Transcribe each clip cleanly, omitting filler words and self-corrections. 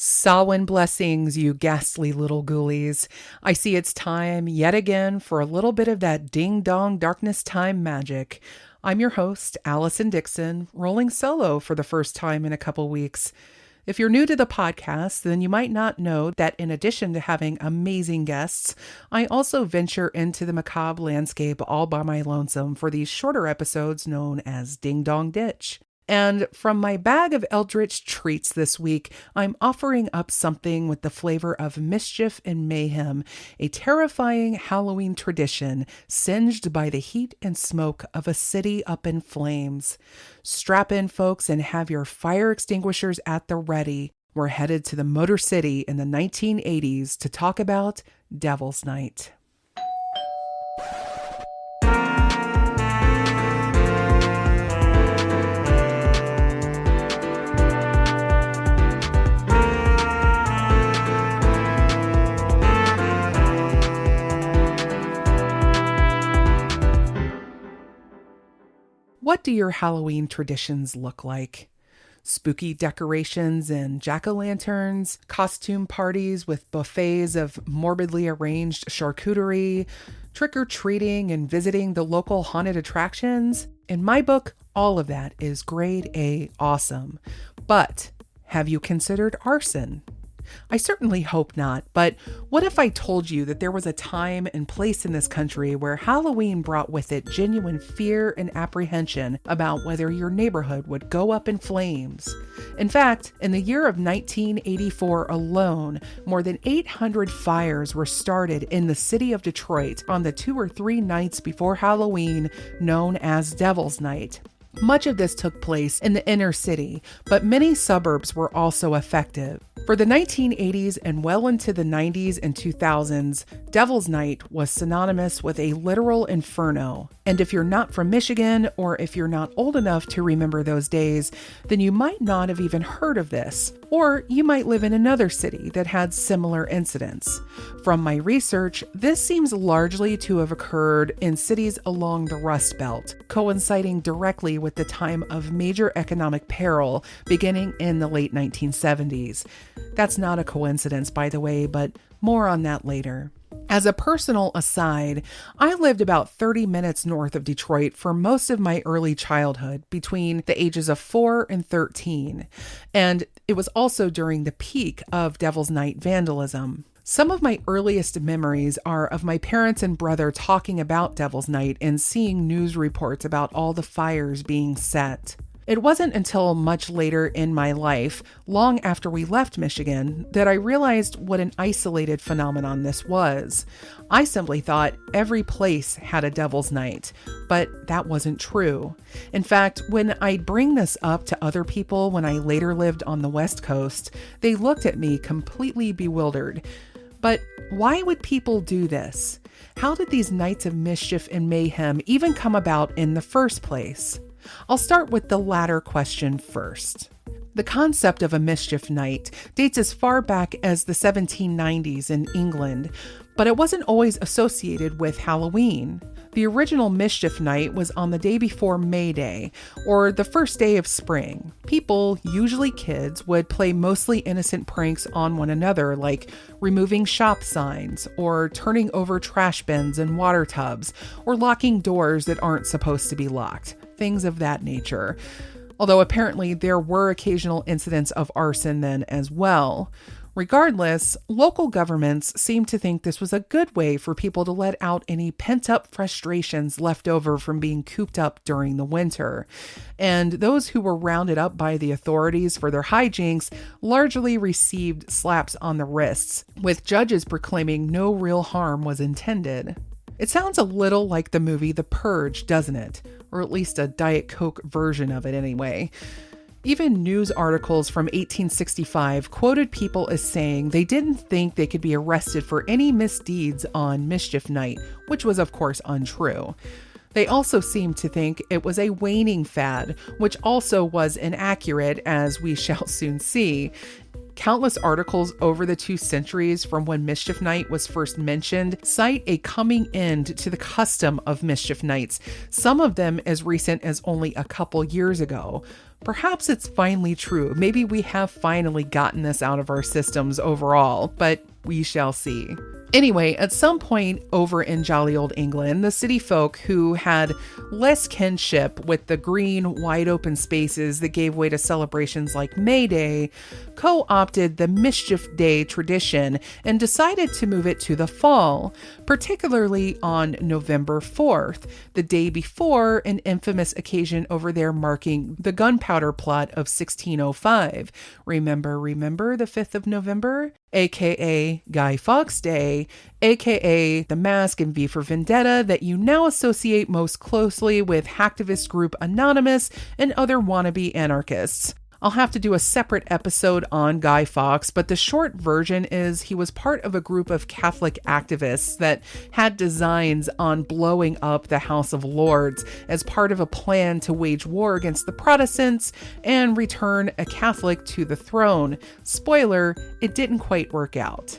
Samhain blessings, you ghastly little ghoulies. I see it's time yet again for a little bit of that ding-dong darkness time magic. I'm your host, Allison Dixon, rolling solo for the first time in a couple weeks. If you're new to the podcast, then you might not know that in addition to having amazing guests, I also venture into the macabre landscape all by my lonesome for these shorter episodes known as Ding Dong Ditch. And from my bag of eldritch treats this week, I'm offering up something with the flavor of mischief and mayhem, a terrifying Halloween tradition singed by the heat and smoke of a city up in flames. Strap in, folks, and have your fire extinguishers at the ready. We're headed to the Motor City in the 1980s to talk about Devil's Night. What do your Halloween traditions look like? Spooky decorations and jack-o'-lanterns, costume parties with buffets of morbidly arranged charcuterie, trick-or-treating and visiting the local haunted attractions? In my book, all of that is grade A awesome. But have you considered arson? I certainly hope not, but what if I told you that there was a time and place in this country where Halloween brought with it genuine fear and apprehension about whether your neighborhood would go up in flames? In fact, in the year of 1984 alone, more than 800 fires were started in the city of Detroit on the 2 or 3 nights before Halloween, known as Devil's Night. Much of this took place in the inner city, but many suburbs were also affected. For the 1980s and well into the 90s and 2000s, Devil's Night was synonymous with a literal inferno. And if you're not from Michigan, or if you're not old enough to remember those days, then you might not have even heard of this. Or you might live in another city that had similar incidents. From my research, this seems largely to have occurred in cities along the Rust Belt, coinciding directly with the time of major economic peril beginning in the late 1970s. That's not a coincidence, by the way, but more on that later. As a personal aside, I lived about 30 minutes north of Detroit for most of my early childhood, between the ages of 4 and 13, and it was also during the peak of Devil's Night vandalism. Some of my earliest memories are of my parents and brother talking about Devil's Night and seeing news reports about all the fires being set. It wasn't until much later in my life, long after we left Michigan, that I realized what an isolated phenomenon this was. I simply thought every place had a Devil's Night, but that wasn't true. In fact, when I'd bring this up to other people when I later lived on the West Coast, they looked at me completely bewildered. But why would people do this? How did these nights of mischief and mayhem even come about in the first place? I'll start with the latter question first. The concept of a mischief night dates as far back as the 1790s in England, but it wasn't always associated with Halloween. The original mischief night was on the day before May Day, or the first day of spring. People, usually kids, would play mostly innocent pranks on one another, like removing shop signs, or turning over trash bins and water tubs, or locking doors that aren't supposed to be locked. Things of that nature. Although apparently there were occasional incidents of arson then as well. Regardless, local governments seemed to think this was a good way for people to let out any pent-up frustrations left over from being cooped up during the winter. And those who were rounded up by the authorities for their hijinks largely received slaps on the wrists, with judges proclaiming no real harm was intended. It sounds a little like the movie The Purge, doesn't it? Or at least a Diet Coke version of it anyway. Even news articles from 1865 quoted people as saying they didn't think they could be arrested for any misdeeds on Mischief Night, which was of course untrue. They also seemed to think it was a waning fad, which also was inaccurate, as we shall soon see. Countless articles over the 2 centuries from when Mischief Night was first mentioned cite a coming end to the custom of Mischief Nights, some of them as recent as only a couple years ago. Perhaps it's finally true. Maybe we have finally gotten this out of our systems overall, but we shall see. Anyway, at some point over in jolly old England, the city folk who had less kinship with the green, wide open spaces that gave way to celebrations like May Day co-opted the Mischief Day tradition and decided to move it to the fall, particularly on November 4th, the day before an infamous occasion over there marking the Gunpowder Plot of 1605. Remember the 5th of November? AKA Guy Fawkes Day, aka the mask and V for Vendetta that you now associate most closely with hacktivist group Anonymous and other wannabe anarchists. I'll have to do a separate episode on Guy Fawkes, but the short version is he was part of a group of Catholic activists that had designs on blowing up the House of Lords as part of a plan to wage war against the Protestants and return a Catholic to the throne. Spoiler, it didn't quite work out.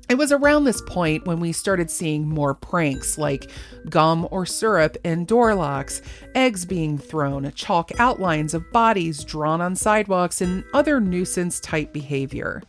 It was around this point when we started seeing more pranks like gum or syrup in door locks, eggs being thrown, chalk outlines of bodies drawn on sidewalks, and other nuisance-type behavior.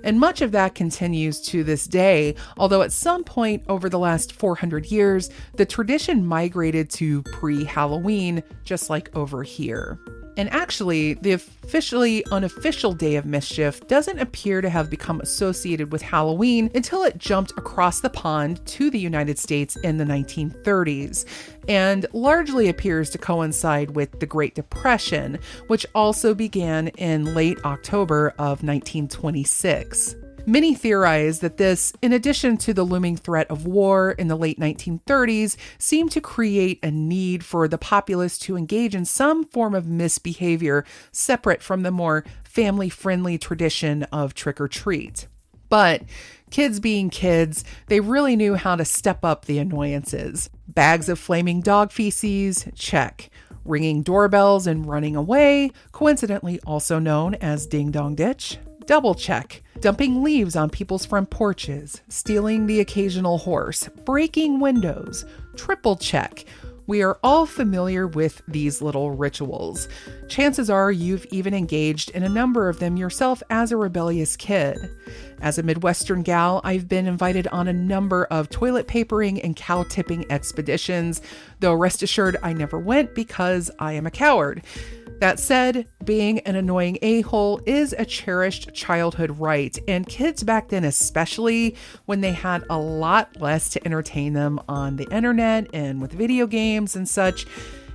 And much of that continues to this day, although at some point over the last 400 years, the tradition migrated to pre-Halloween, just like over here. And actually, the officially unofficial Day of Mischief doesn't appear to have become associated with Halloween until it jumped across the pond to the United States in the 1930s, and largely appears to coincide with the Great Depression, which also began in late October of 1926. Many theorize that this, in addition to the looming threat of war in the late 1930s, seemed to create a need for the populace to engage in some form of misbehavior separate from the more family-friendly tradition of trick-or-treat. But kids being kids, they really knew how to step up the annoyances. Bags of flaming dog feces? Check. Ringing doorbells and running away, coincidentally also known as ding-dong ditch? Double check. Dumping leaves on people's front porches, stealing the occasional horse, breaking windows, triple check. We are all familiar with these little rituals. Chances are you've even engaged in a number of them yourself as a rebellious kid. As a Midwestern gal, I've been invited on a number of toilet papering and cow tipping expeditions, though rest assured I never went because I am a coward. That said, being an annoying a-hole is a cherished childhood right, and kids back then, especially when they had a lot less to entertain them on the internet and with video games and such,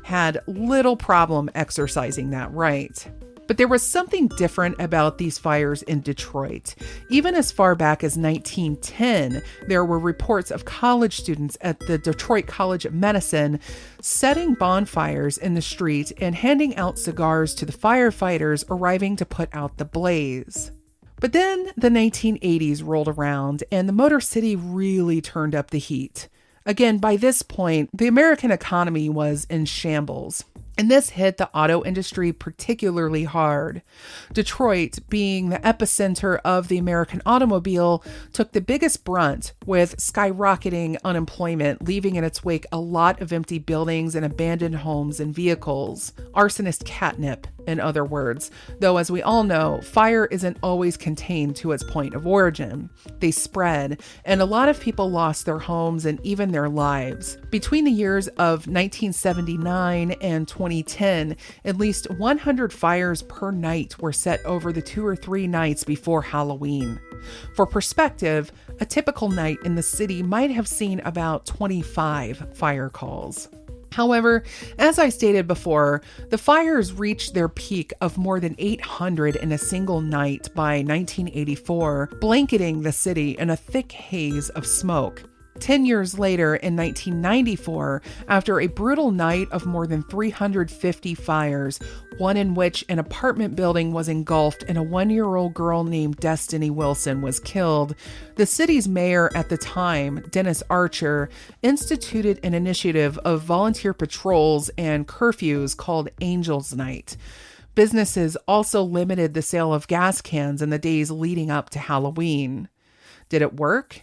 had little problem exercising that right. But there was something different about these fires in Detroit. Even as far back as 1910, there were reports of college students at the Detroit College of Medicine setting bonfires in the street and handing out cigars to the firefighters arriving to put out the blaze. But then the 1980s rolled around and the Motor City really turned up the heat. Again, by this point, the American economy was in shambles. And this hit the auto industry particularly hard. Detroit, being the epicenter of the American automobile, took the biggest brunt, with skyrocketing unemployment, leaving in its wake a lot of empty buildings and abandoned homes and vehicles. Arsonist catnip, in other words, though as we all know, fire isn't always contained to its point of origin. They spread, and a lot of people lost their homes and even their lives. Between the years of 1979 and 2010, at least 100 fires per night were set over the 2 or 3 nights before Halloween. For perspective, a typical night in the city might have seen about 25 fire calls. However, as I stated before, the fires reached their peak of more than 800 in a single night by 1984, blanketing the city in a thick haze of smoke. 10 years later, in 1994, after a brutal night of more than 350 fires, one in which an apartment building was engulfed and a 1-year-old girl named Destiny Wilson was killed, the city's mayor at the time, Dennis Archer, instituted an initiative of volunteer patrols and curfews called Angels Night. Businesses also limited the sale of gas cans in the days leading up to Halloween. Did it work?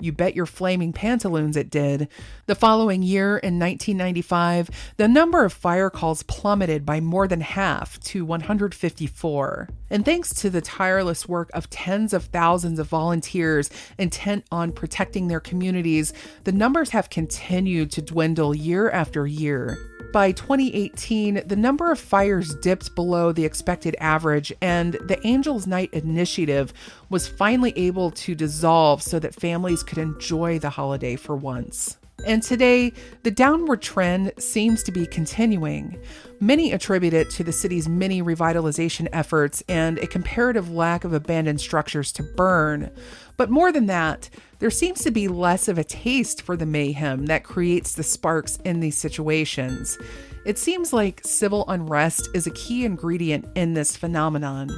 You bet your flaming pantaloons it did. The following year, in 1995, the number of fire calls plummeted by more than half to 154. And thanks to the tireless work of tens of thousands of volunteers intent on protecting their communities, the numbers have continued to dwindle year after year. By 2018, the number of fires dipped below the expected average, and the Angels Night initiative was finally able to dissolve so that families could enjoy the holiday for once. And today, the downward trend seems to be continuing. Many attribute it to the city's many revitalization efforts and a comparative lack of abandoned structures to burn. But more than that, there seems to be less of a taste for the mayhem that creates the sparks in these situations. It seems like civil unrest is a key ingredient in this phenomenon.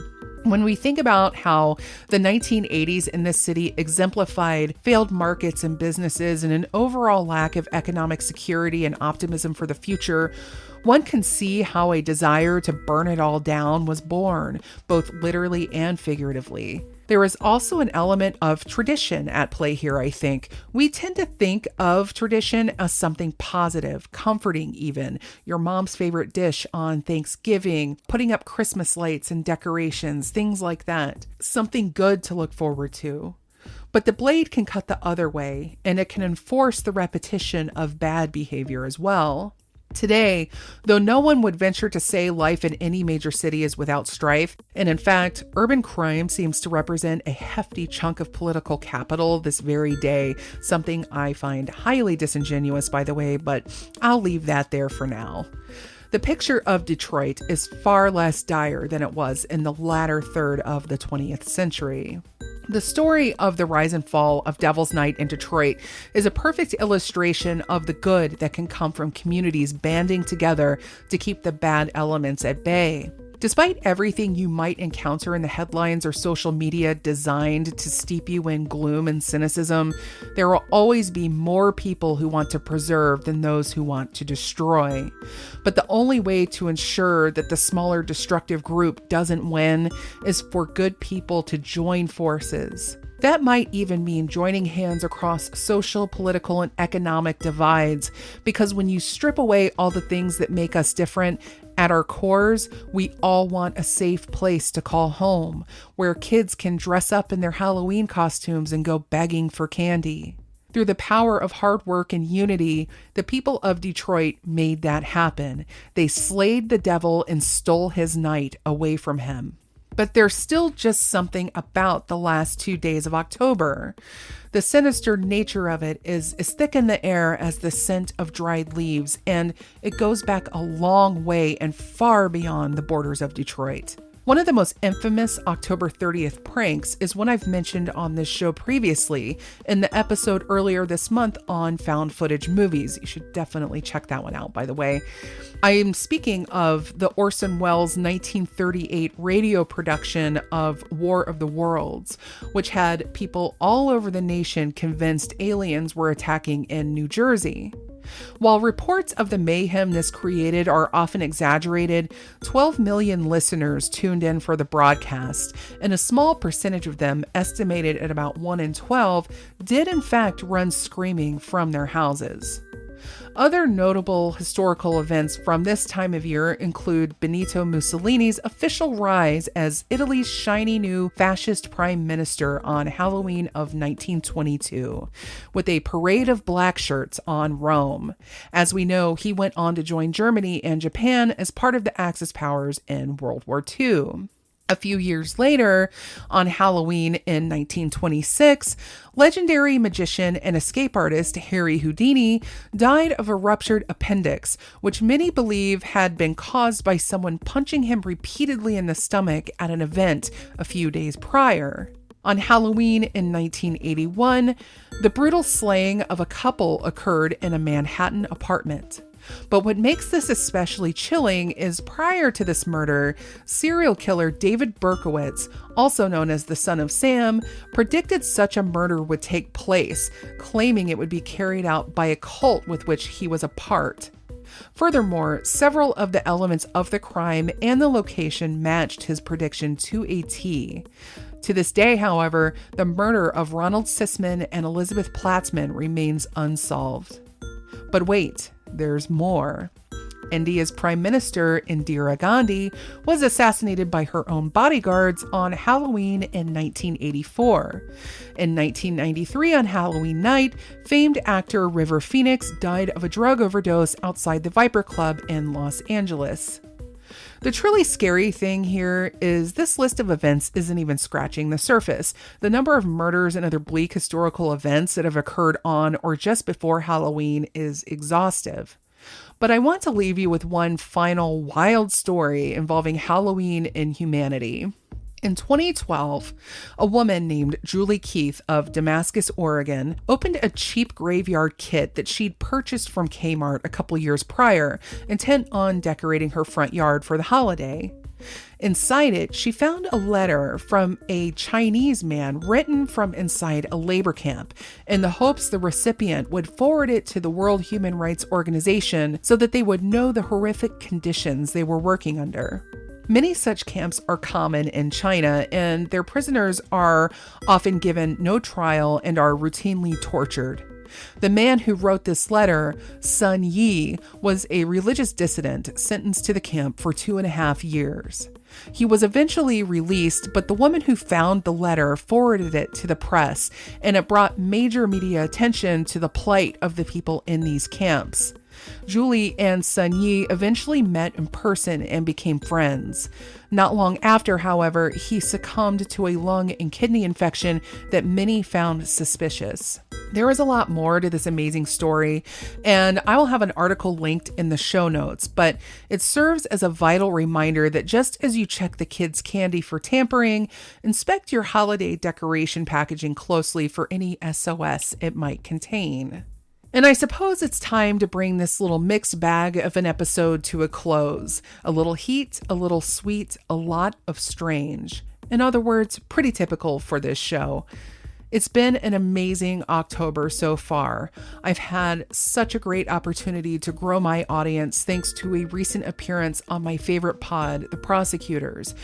When we think about how the 1980s in this city exemplified failed markets and businesses and an overall lack of economic security and optimism for the future, one can see how a desire to burn it all down was born, both literally and figuratively. There is also an element of tradition at play here, I think. We tend to think of tradition as something positive, comforting even. Your mom's favorite dish on Thanksgiving, putting up Christmas lights and decorations, things like that. Something good to look forward to. But the blade can cut the other way, and it can enforce the repetition of bad behavior as well. Today, though no one would venture to say life in any major city is without strife, and in fact, urban crime seems to represent a hefty chunk of political capital this very day, something I find highly disingenuous, by the way, but I'll leave that there for now. The picture of Detroit is far less dire than it was in the latter third of the 20th century. The story of the rise and fall of Devil's Night in Detroit is a perfect illustration of the good that can come from communities banding together to keep the bad elements at bay. Despite everything you might encounter in the headlines or social media designed to steep you in gloom and cynicism, there will always be more people who want to preserve than those who want to destroy. But the only way to ensure that the smaller destructive group doesn't win is for good people to join forces. That might even mean joining hands across social, political, and economic divides, because when you strip away all the things that make us different, at our cores, we all want a safe place to call home, where kids can dress up in their Halloween costumes and go begging for candy. Through the power of hard work and unity, the people of Detroit made that happen. They slayed the devil and stole his night away from him. But there's still just something about the last 2 days of October. The sinister nature of it is as thick in the air as the scent of dried leaves, and it goes back a long way and far beyond the borders of Detroit. One of the most infamous October 30th pranks is one I've mentioned on this show previously in the episode earlier this month on found footage movies. You should definitely check that one out, by the way. I am speaking of the Orson Welles 1938 radio production of War of the Worlds, which had people all over the nation convinced aliens were attacking in New Jersey. While reports of the mayhem this created are often exaggerated, 12 million listeners tuned in for the broadcast, and a small percentage of them, estimated at about 1 in 12, did in fact run screaming from their houses. Other notable historical events from this time of year include Benito Mussolini's official rise as Italy's shiny new fascist prime minister on Halloween of 1922, with a parade of black shirts on Rome. As we know, he went on to join Germany and Japan as part of the Axis powers in World War II. A few years later, on Halloween in 1926, legendary magician and escape artist Harry Houdini died of a ruptured appendix, which many believe had been caused by someone punching him repeatedly in the stomach at an event a few days prior. On Halloween in 1981, the brutal slaying of a couple occurred in a Manhattan apartment. But what makes this especially chilling is prior to this murder, serial killer David Berkowitz, also known as the Son of Sam, predicted such a murder would take place, claiming it would be carried out by a cult with which he was a part. Furthermore, several of the elements of the crime and the location matched his prediction to a T. To this day, however, the murder of Ronald Sisman and Elizabeth Platzman remains unsolved. But wait, there's more. India's Prime Minister, Indira Gandhi, was assassinated by her own bodyguards on Halloween in 1984. In 1993, on Halloween night, famed actor River Phoenix died of a drug overdose outside the Viper Club in Los Angeles. The truly scary thing here is this list of events isn't even scratching the surface. The number of murders and other bleak historical events that have occurred on or just before Halloween is exhaustive. But I want to leave you with one final wild story involving Halloween and humanity. In 2012, a woman named Julie Keith of Damascus, Oregon, opened a cheap graveyard kit that she'd purchased from Kmart a couple years prior, intent on decorating her front yard for the holiday. Inside it, she found a letter from a Chinese man written from inside a labor camp in the hopes the recipient would forward it to the World Human Rights Organization so that they would know the horrific conditions they were working under. Many such camps are common in China, and their prisoners are often given no trial and are routinely tortured. The man who wrote this letter, Sun Yi, was a religious dissident sentenced to the camp for 2.5 years. He was eventually released, but the woman who found the letter forwarded it to the press, and it brought major media attention to the plight of the people in these camps. Julie and Sun Yi eventually met in person and became friends. Not long after, however, he succumbed to a lung and kidney infection that many found suspicious. There is a lot more to this amazing story, and I will have an article linked in the show notes, but it serves as a vital reminder that just as you check the kids' candy for tampering, inspect your holiday decoration packaging closely for any SOS it might contain. And I suppose it's time to bring this little mixed bag of an episode to a close. A little heat, a little sweet, a lot of strange. In other words, pretty typical for this show. It's been an amazing October so far. I've had such a great opportunity to grow my audience thanks to a recent appearance on my favorite pod, The Prosecutors.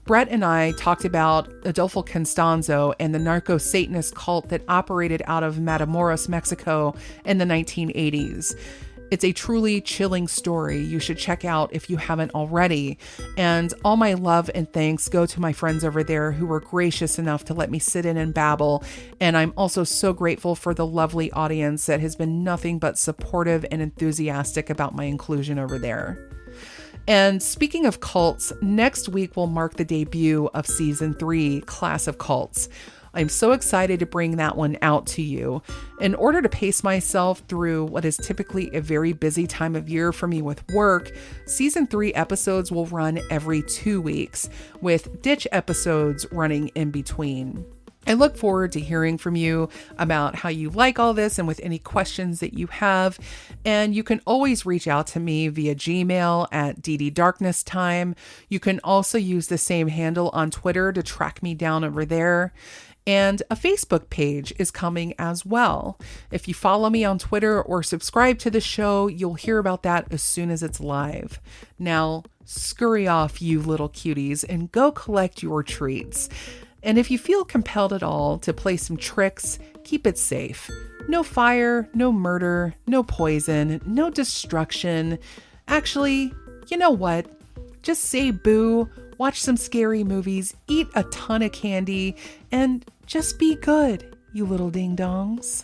Brett and I talked about Adolfo Constanzo and the narco-Satanist cult that operated out of Matamoros, Mexico in the 1980s. It's a truly chilling story you should check out if you haven't already. And all my love and thanks go to my friends over there who were gracious enough to let me sit in and babble. And I'm also so grateful for the lovely audience that has been nothing but supportive and enthusiastic about my inclusion over there. And speaking of cults, next week will mark the debut of Season 3, Class of Cults. I'm so excited to bring that one out to you. In order to pace myself through what is typically a very busy time of year for me with work, Season 3 episodes will run every 2 weeks, with ditch episodes running in between. I look forward to hearing from you about how you like all this and with any questions that you have. And you can always reach out to me via Gmail at dddarknesstime. You can also use the same handle on Twitter to track me down over there. And a Facebook page is coming as well. If you follow me on Twitter or subscribe to the show, you'll hear about that as soon as it's live. Now, scurry off, you little cuties, and go collect your treats. And if you feel compelled at all to play some tricks, keep it safe. No fire, no murder, no poison, no destruction. Actually, you know what? Just say boo, watch some scary movies, eat a ton of candy, and just be good, you little ding-dongs.